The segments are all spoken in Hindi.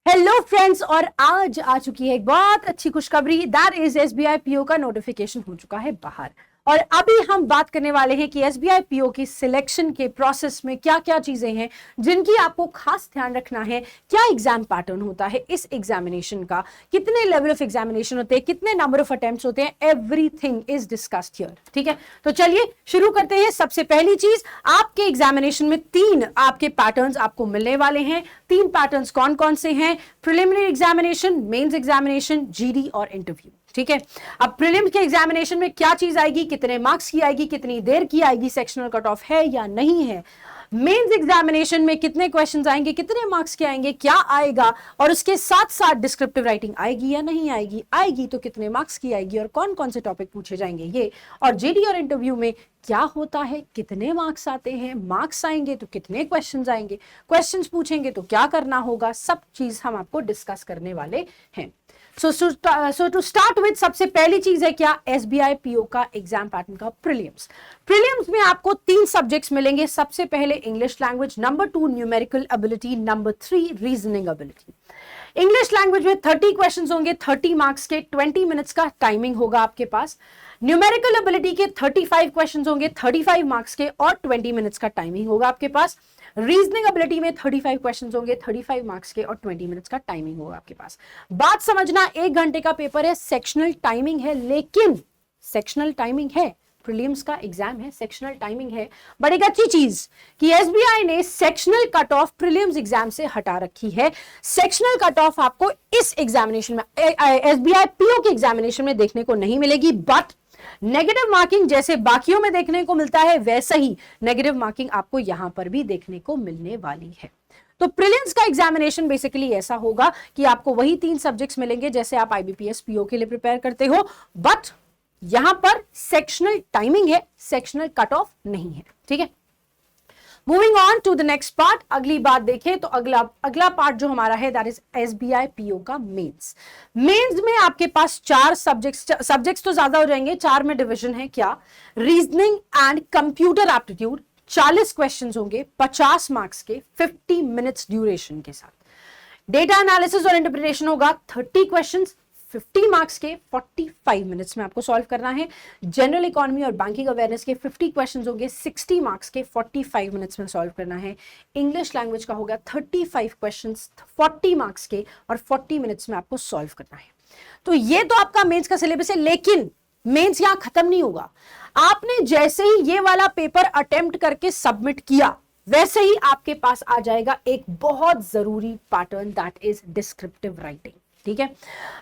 हेलो फ्रेंड्स, और आज आ चुकी है एक बहुत अच्छी खुशखबरी। दैट इज एसबीआई पीओ का नोटिफिकेशन हो चुका है बाहर। और अभी हम बात करने वाले हैं कि एसबीआई पीओ की सिलेक्शन के प्रोसेस में क्या क्या चीजें हैं जिनकी आपको खास ध्यान रखना है। क्या एग्जाम पैटर्न होता है इस एग्जामिनेशन का, कितने लेवल ऑफ एग्जामिनेशन होते हैं, कितने नंबर ऑफ अटेम्प्ट्स होते हैं, एवरीथिंग इज डिस्कस्ड हियर। ठीक है, तो चलिए शुरू करते हैं। सबसे पहली चीज, आपके एग्जामिनेशन में 3 आपके पैटर्न्स आपको मिलने वाले हैं। 3 पैटर्न्स कौन कौन से हैं? Preliminary examination, mains examination, GD और इंटरव्यू। ठीक है, अब प्रीलिम्स के एग्जामिनेशन में क्या चीज आएगी, कितने मार्क्स की आएगी, कितनी देर की आएगी, सेक्शनल कट ऑफ है या नहीं है। मेंस एग्जामिनेशन में कितने क्वेश्चंस आएंगे, कितने मार्क्स के आएंगे, क्या आएगा, और उसके साथ साथ डिस्क्रिप्टिव राइटिंग आएगी या नहीं आएगी, आएगी तो कितने मार्क्स की आएगी और कौन कौन से टॉपिक पूछे जाएंगे ये। और जीडी और इंटरव्यू में क्या होता है, कितने मार्क्स आते हैं, मार्क्स आएंगे तो कितने क्वेश्चंस आएंगे, क्वेश्चंस पूछेंगे तो क्या करना होगा, सब चीज हम आपको डिस्कस करने वाले हैं। सो टू स्टार्ट विद, सबसे पहली चीज है क्या, एसबीआई पीओ का एग्जाम पैटर्न का प्रीलिम्स। प्रीलिम्स में आपको 3 सब्जेक्ट्स मिलेंगे। सबसे पहले English language, number 2 numerical ability, number 3 reasoning ability. English language में 30 क्वेश्चंस होंगे, 30 मार्क्स के, 20 मिनट्स का टाइमिंग होगा आपके पास। न्यूमेरिकल एबिलिटी के 35 क्वेश्चंस होंगे, 35 मार्क्स के और 20 मिनट्स का टाइमिंग होगा आपके पास। रीजनिंग एबिलिटी में 35 क्वेश्चंस होंगे, 35 मार्क्स के और 20 मिनट्स का टाइमिंग होगा आपके पास। बात समझना, 1 घंटे का पेपर है, सेक्शनल टाइमिंग है, लेकिन सेक्शनल टाइमिंग है, प्रीलिम्स का एग्जाम है, सेक्शनल टाइमिंग है। बड़ी अच्छी चीज कि एसबीआई ने sectional cut of prelims exam से हटा रखी है। सेक्शनल कट ऑफ आपको इस एग्जामिनेशन में, एसबीआई पीओ के एग्जामिनेशन में देखने को नहीं मिलेगी, बट नेगेटिव मार्किंग जैसे बाकियों में देखने को मिलता है वैसा ही नेगेटिव मार्किंग आपको यहां पर भी देखने को मिलने वाली है। तो प्रीलिम्स का एग्जामिनेशन बेसिकली ऐसा होगा कि आपको वही 3 सब्जेक्ट्स मिलेंगे जैसे आप आईबीपीएस पीओ के लिए प्रिपेयर करते हो, बट यहां पर सेक्शनल टाइमिंग है, सेक्शनल कट ऑफ नहीं है। ठीक है, moving on to the next part. अगली बात देखें तो अगला पार्ट जो हमारा है दैट इज एसबीआई पीओ का मेंस। मेंस में आपके पास 4 सब्जेक्ट्स तो ज्यादा हो जाएंगे, 4 में डिवीजन है। क्या? Reasoning and computer aptitude. 40 questions होंगे, 50 मार्क्स के, 50 मिनट्स ड्यूरेशन के साथ। डेटा एनालिसिस और इंटरप्रिटेशन होगा, 30 क्वेश्चंस, 50 मार्क्स के, 45 मिनट्स में आपको सॉल्व करना है। जनरल इकोनॉमी और बैंकिंग अवेयरनेस के 50 क्वेश्चंस होंगे, 60 मार्क्स के, 45 मिनट्स में सॉल्व करना है। इंग्लिश लैंग्वेज का होगा 35 क्वेश्चंस, 40 मार्क्स के और 40 मिनट्स में आपको सॉल्व करना है। तो ये तो आपका मेंस का सिलेबस है, लेकिन मेंस यहां खत्म नहीं होगा। आपने जैसे ही ये वाला पेपर अटेम्प्ट करके सबमिट किया, वैसे ही आपके पास आ जाएगा एक बहुत जरूरी pattern, that is descriptive writing. ठीक है,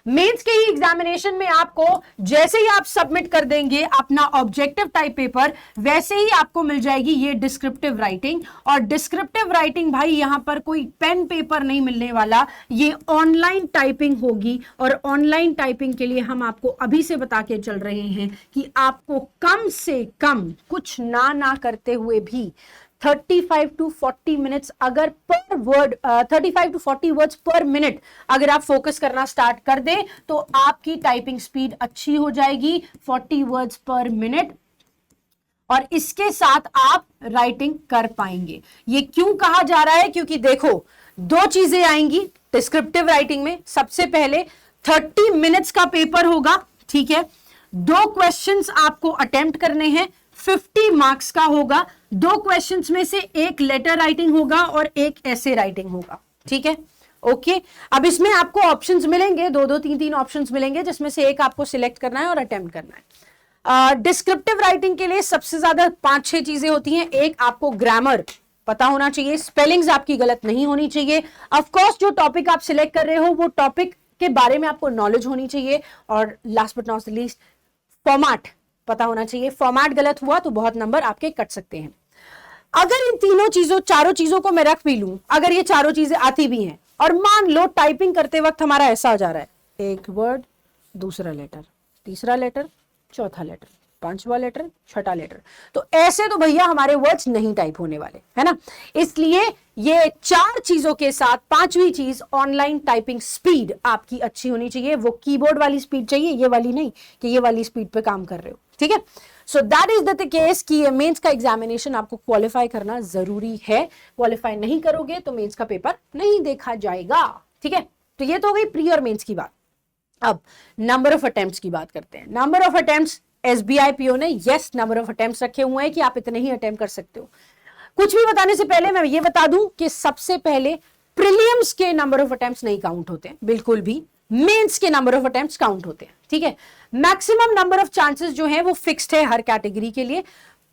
मेंस के ही एग्जामिनेशन में आपको जैसे ही आप सबमिट कर देंगे अपना ऑब्जेक्टिव टाइप पेपर, वैसे ही आपको मिल जाएगी ये डिस्क्रिप्टिव राइटिंग। और डिस्क्रिप्टिव राइटिंग भाई यहां पर कोई पेन पेपर नहीं मिलने वाला, ये ऑनलाइन टाइपिंग होगी। और ऑनलाइन टाइपिंग के लिए हम आपको अभी से बता के चल रहे हैं कि आपको कम से कम कुछ ना करते हुए भी 35 to 40 मिनट्स अगर पर वर्ड, 35 to 40 वर्ड्स पर मिनट अगर आप फोकस करना स्टार्ट कर दें तो आपकी टाइपिंग स्पीड अच्छी हो जाएगी, 40 वर्ड्स पर मिनट, और इसके साथ आप राइटिंग कर पाएंगे। ये क्यों कहा जा रहा है? क्योंकि देखो 2 चीजें आएंगी डिस्क्रिप्टिव राइटिंग में। सबसे पहले 30 मिनट्स का पेपर होगा, ठीक है, 2 क्वेश्चंस आपको अटेम्प्ट करने हैं, 50 मार्क्स का होगा। 2 क्वेश्चंस में से एक लेटर राइटिंग होगा और एक ऐसे राइटिंग होगा। ठीक है, ओके। अब इसमें आपको ऑप्शंस मिलेंगे, 2-2, 3-3 ऑप्शंस मिलेंगे, जिसमें से एक आपको सिलेक्ट करना है और अटेम्प्ट करना है। डिस्क्रिप्टिव राइटिंग के लिए सबसे ज्यादा 5-6 चीजें होती हैं। एक, आपको ग्रामर पता होना चाहिए, स्पेलिंग्स आपकी गलत नहीं होनी चाहिए। ऑफकोर्स जो टॉपिक आप सिलेक्ट कर रहे हो वो टॉपिक के बारे में आपको नॉलेज होनी चाहिए। और last but not least, format पता होना चाहिए। फॉर्मेट गलत हुआ तो बहुत नंबर आपके कट सकते हैं। अगर इन चारों चीजों को मैं रख भी लूं, अगर ये चारों चीजें आती भी हैं, और मान लो टाइपिंग करते वक्त हमारा ऐसा हो जा रहा है, एक वर्ड, दूसरा लेटर, तीसरा लेटर, चौथा लेटर, 5वां लेटर, 6ठा लेटर, तो ऐसे तो भैया हमारे वर्ड्स नहीं टाइप होने वाले, है ना। इसलिए ये 4 चीजों के साथ 5वीं चीज, ऑनलाइन टाइपिंग स्पीड आपकी अच्छी होनी चाहिए। वो कीबोर्ड वाली स्पीड चाहिए, ये वाली नहीं कि ये वाली स्पीड पे काम कर रहे हो। ठीक है, so that is the case कि मेंस का एग्जामिनेशन आपको क्वालिफाई करना जरूरी है। क्वालिफाई नहीं करोगे तो मेंस का पेपर नहीं देखा जाएगा। ठीक है, तो ये तो हो गई प्री और मेंस की बात। अब नंबर ऑफ अटेम्प्ट्स की बात करते हैं। Number of attempts SBI PO ने यस नंबर ऑफ अटेम्प्ट्स रखे हुए हैं कि आप इतने ही अटेम्प्ट कर सकते हो। कुछ भी बताने से पहले मैं ये बता दूं कि सबसे पहले प्रीलिम्स के नंबर ऑफ अटेम्प्ट्स नहीं काउंट होते हैं बिल्कुल भी, मेंस के नंबर ऑफ अटेम्प्ट्स काउंट होते हैं। ठीक है, मैक्सिमम नंबर ऑफ चांसेस जो है वो फिक्स्ड है हर कैटेगरी के लिए।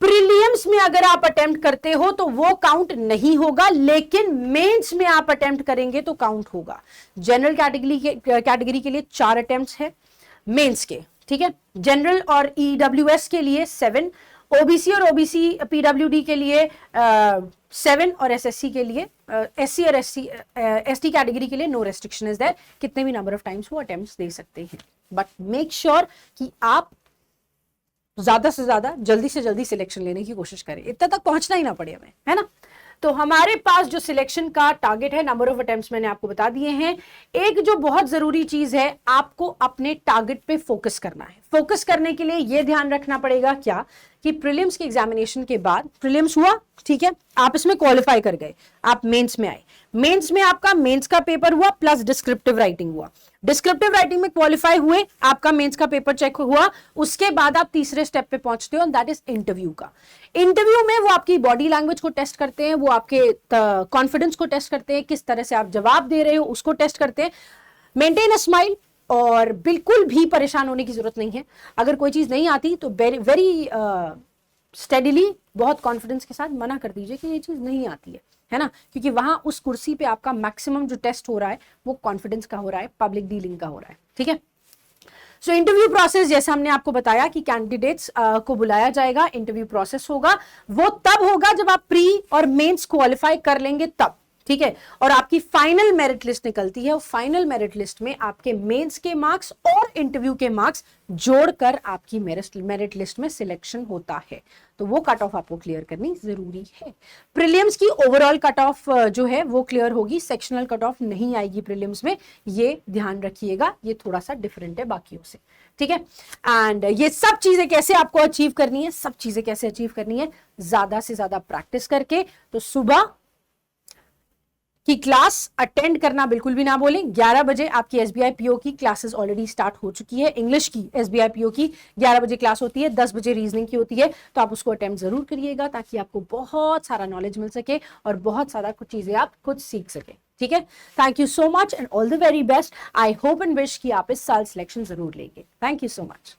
प्रीलिम्स में अगर आप अटेम्प्ट करते हो तो वो काउंट नहीं होगा, लेकिन मेंस में आप अटेम्प्ट करेंगे तो काउंट होगा। जनरल कैटेगरी के लिए 4 अटेम्प्ट्स है मेंस के। ठीक है, जनरल और ईडब्ल्यूएस के लिए 7, ओबीसी और ओबीसी पीडब्ल्यूडी के लिए 7 और एसएससी के लिए एससी और एसटी कैटेगरी के लिए नो रेस्ट्रिक्शन इज देयर, कितने भी नंबर ऑफ टाइम्स वो अटेम्प्ट्स दे सकते हैं। बट मेक श्योर कि आप ज्यादा से ज्यादा जल्दी से जल्दी सिलेक्शन लेने की कोशिश करें, इतना तक पहुंचना ही ना पड़े हमें, है ना। तो हमारे पास जो सिलेक्शन का टारगेट है, नंबर ऑफ अटेम्प्ट्स मैंने आपको बता दिए हैं। एक जो बहुत जरूरी चीज है, आपको अपने टारगेट पे फोकस करना है। फोकस करने के लिए यह ध्यान रखना पड़ेगा क्या कि प्रीलिम्स के एग्जामिनेशन के बाद, प्रीलिम्स हुआ, ठीक है, आप इसमें क्वालिफाई कर गए, आप मेंस में आए, मेंस में आपका मेंस का पेपर हुआ प्लस डिस्क्रिप्टिव राइटिंग हुआ, डिस्क्रिप्टिव राइटिंग में क्वालिफाई हुए, आपका मेंस का पेपर चेक हुआ, उसके बाद आप तीसरे स्टेप पे पहुंचते हो, दैट इज इंटरव्यू का। इंटरव्यू में वो आपकी बॉडी लैंग्वेज को टेस्ट करते हैं, वो आपके कॉन्फिडेंस को टेस्ट करते हैं, किस तरह से आप जवाब दे रहे हो उसको टेस्ट करते हैं। मेंटेन अ स्माइल, और बिल्कुल भी परेशान होने की जरूरत नहीं है। अगर कोई चीज नहीं आती तो वेरी स्टेडिली, बहुत कॉन्फिडेंस के साथ मना कर दीजिए कि ये चीज नहीं आती है ना, क्योंकि वहां उस कुर्सी पे आपका मैक्सिमम जो टेस्ट हो रहा है वो कॉन्फिडेंस का हो रहा है, पब्लिक डीलिंग का हो रहा है। ठीक है, सो इंटरव्यू प्रोसेस जैसे हमने आपको बताया कि कैंडिडेट्स को बुलाया जाएगा, इंटरव्यू प्रोसेस होगा, वो तब होगा जब आप प्री और मेंस क्वालिफाई कर लेंगे तब। ठीक है, और आपकी फाइनल मेरिट लिस्ट निकलती है, और फाइनल मेरिट लिस्ट में आपके मेंस के मार्क्स और इंटरव्यू के मार्क्स जोड़कर आपकी मेरिट लिस्ट में सिलेक्शन होता है। तो वो कट ऑफ आपको क्लियर करनी जरूरी है। प्रीलिम्स की ओवरऑल कट ऑफ जो है वो क्लियर होगी, सेक्शनल कट ऑफ नहीं आएगी प्रीलिम्स में, ये ध्यान रखिएगा, ये थोड़ा सा डिफरेंट है बाकियों से। ठीक है, एंड ये सब चीजें कैसे आपको अचीव करनी है, सब चीजें कैसे अचीव करनी है, ज्यादा से ज्यादा प्रैक्टिस करके। तो सुबह की क्लास अटेंड करना बिल्कुल भी ना भूलें। 11 बजे आपकी एसबीआई पीओ की क्लासेस ऑलरेडी स्टार्ट हो चुकी है। इंग्लिश की एसबीआई पीओ की 11 बजे क्लास होती है, 10 बजे रीजनिंग की होती है, तो आप उसको अटेम्प्ट जरूर करिएगा ताकि आपको बहुत सारा नॉलेज मिल सके और बहुत सारा कुछ चीजें आप खुद सीख सके। ठीक है, thank you so much and all the very best. I hope and wish कि आप इस साल सिलेक्शन जरूर लेंगे। Thank you so much.